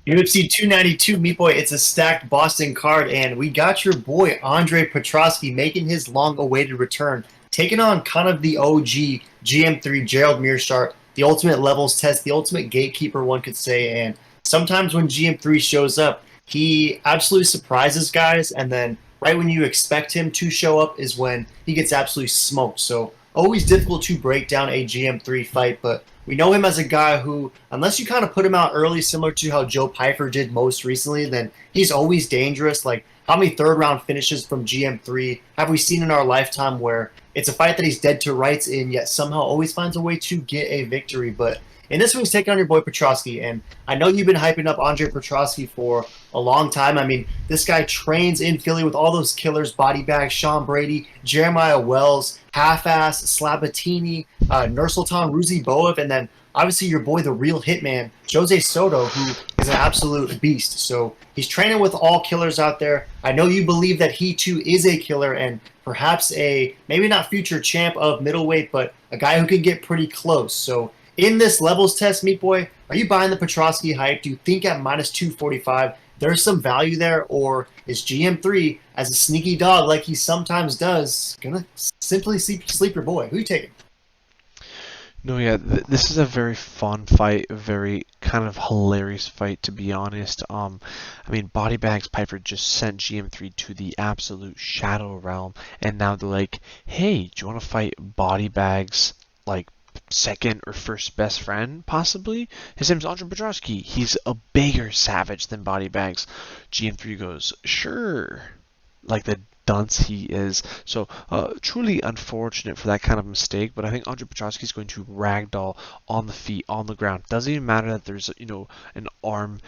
UFC 292, Meat Boy, it's a stacked Boston card, and we got your boy Andre Petroski making his long-awaited return, taking on kind of the OG GM3 Gerald Meerschaert, the ultimate levels test, the ultimate gatekeeper, one could say. And sometimes when GM3 shows up, he absolutely surprises guys, and then right when you expect him to show up is when he gets absolutely smoked. So always difficult to break down a GM3 fight, but we know him as a guy who, unless you kind of put him out early, similar to how Joe Pyfer did most recently, then he's always dangerous. Like, how many third-round finishes from GM3 have we seen in our lifetime where it's a fight that he's dead to rights in, yet somehow always finds a way to get a victory? But in this one, he's taking on your boy Petroski, and I know you've been hyping up Andre Petroski for a long time. I mean, this guy trains in Philly with all those killers, Body Bag, Sean Brady, Jeremiah Wells, Half-Ass, Slabatini, Nursultan Ruziboev, and then obviously your boy, the real hitman, Jose Soto, who is an absolute beast. So he's training with all killers out there. I know you believe that he too is a killer and perhaps a, maybe not future champ of middleweight, but a guy who can get pretty close. So in this levels test, Meat Boy, are you buying the Petroski hype? Do you think at minus 245 there's some value there, or is GM3, as a sneaky dog like he sometimes does, gonna simply sleep your boy? Who are you taking? No, yeah, this is a very fun fight, a very kind of hilarious fight, to be honest. I mean, Body Bags Piper just sent GM3 to the absolute shadow realm, and now they're like, hey, do you want to fight Body Bags, like, second or first best friend, possibly? His name's Andre Petroski. He's a bigger savage than Body Bags. GM3 goes, sure. Like the dunce he is. So truly unfortunate for that kind of mistake, but I think Andre Petroski is going to ragdoll on the feet, on the ground. Doesn't even matter that there's, you know, an arm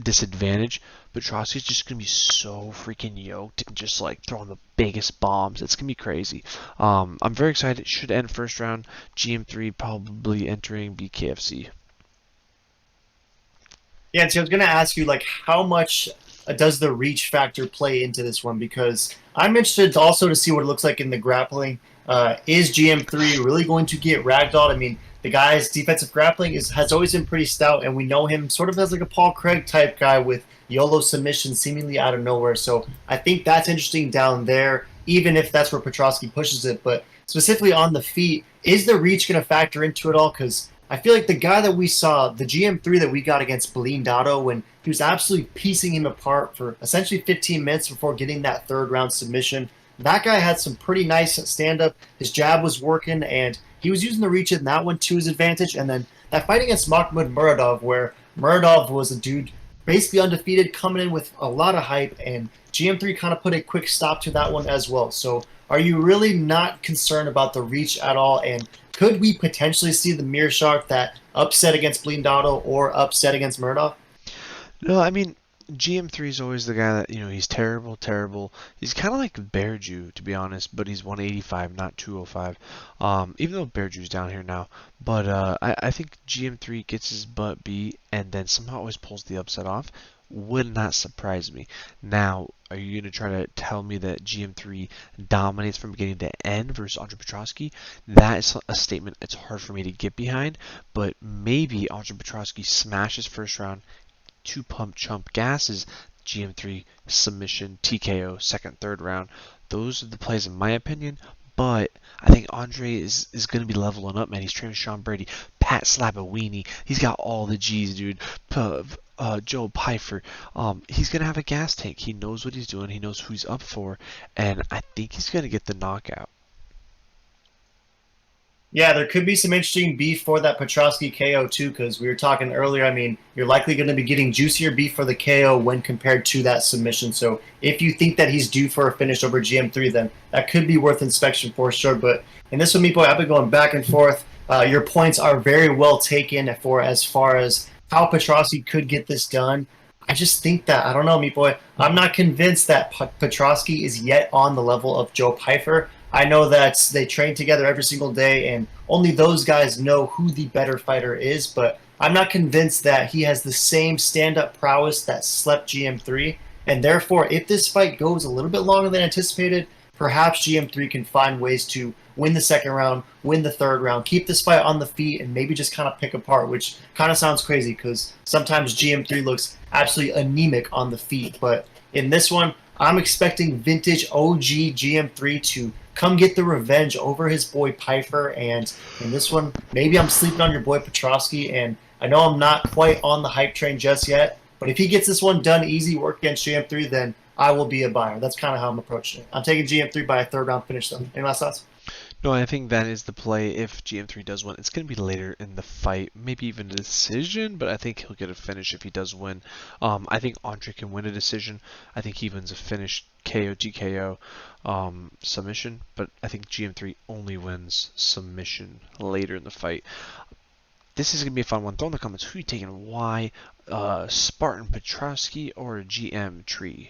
disadvantage. Petroski is just going to be so freaking yoked and just like throwing the biggest bombs. It's going to be crazy. I'm very excited. It should end first round. GM3 probably entering BKFC. Yeah, so I was going to ask you, like, how much does the reach factor play into this one? Because I'm interested also to see what it looks like in the grappling. Is GM3 really going to get ragdolled? I mean, the guy's defensive grappling has always been pretty stout, and we know him sort of as like a Paul Craig type guy with YOLO submission seemingly out of nowhere. So I think that's interesting down there, even if that's where Petroski pushes it. But specifically on the feet, is the reach going to factor into it all? Because I feel like the guy that we saw, the GM3 that we got against Blindado, when he was absolutely piecing him apart for essentially 15 minutes before getting that third round submission, that guy had some pretty nice stand-up. His jab was working, and he was using the reach in that one to his advantage. And then that fight against Mahmoud Muradov, where Muradov was a dude basically undefeated, coming in with a lot of hype, and GM3 kind of put a quick stop to that one as well. So are you really not concerned about the reach at all? And could we potentially see the Meerschaert that upset against Blindado or upset against Muradov? No, I mean, GM3 is always the guy that, you know, he's terrible, terrible. He's kind of like Bearju, to be honest, but he's 185, not 205. Even though Bearju's down here now. But I think GM3 gets his butt beat and then somehow always pulls the upset off. Would not surprise me. Now, are you going to try to tell me that GM3 dominates from beginning to end versus Andre Petroski? That is a statement it's hard for me to get behind, but maybe Andre Petroski smashes first round, two pump chump gases, GM3 submission, TKO, second, third round. Those are the plays in my opinion, but I think Andre is going to be leveling up, man. He's training with Sean Brady, Pat Slabawini. He's got all the G's, dude. Joe Pyfer. He's going to have a gas tank. He knows what he's doing. He knows who he's up for, and I think he's going to get the knockout. Yeah, there could be some interesting beef for that Petroski KO too, because we were talking earlier. I mean, you're likely going to be getting juicier beef for the KO when compared to that submission. So if you think that he's due for a finish over GM3, then that could be worth inspection for sure. But in this one, Meat Boy, I've been going back and forth. Your points are very well taken for as far as how Petroski could get this done. I just think that, I don't know, Meat Boy, I'm not convinced that Petroski is yet on the level of Joe Pyfer. I know that they train together every single day, and only those guys know who the better fighter is, but I'm not convinced that he has the same stand-up prowess that slept GM3, and therefore, if this fight goes a little bit longer than anticipated, perhaps GM3 can find ways to win the second round, win the third round, keep this fight on the feet, and maybe just kind of pick apart, which kind of sounds crazy because sometimes GM3 looks absolutely anemic on the feet. But in this one, I'm expecting vintage OG GM3 to come get the revenge over his boy Piper. And in this one, maybe I'm sleeping on your boy Petroski, and I know I'm not quite on the hype train just yet, but if he gets this one done easy, work against GM3, then I will be a buyer. That's kind of how I'm approaching it. I'm taking GM3 by a third round finish, though. Any last thoughts? No, I think that is the play if GM3 does win. It's going to be later in the fight, maybe even a decision, but I think he'll get a finish if he does win. I think Andre can win a decision. I think he wins a finish KO, TKO, submission, but I think GM3 only wins submission later in the fight. This is going to be a fun one. Throw in the comments who you taking, why, Spartan Petroski or GM3.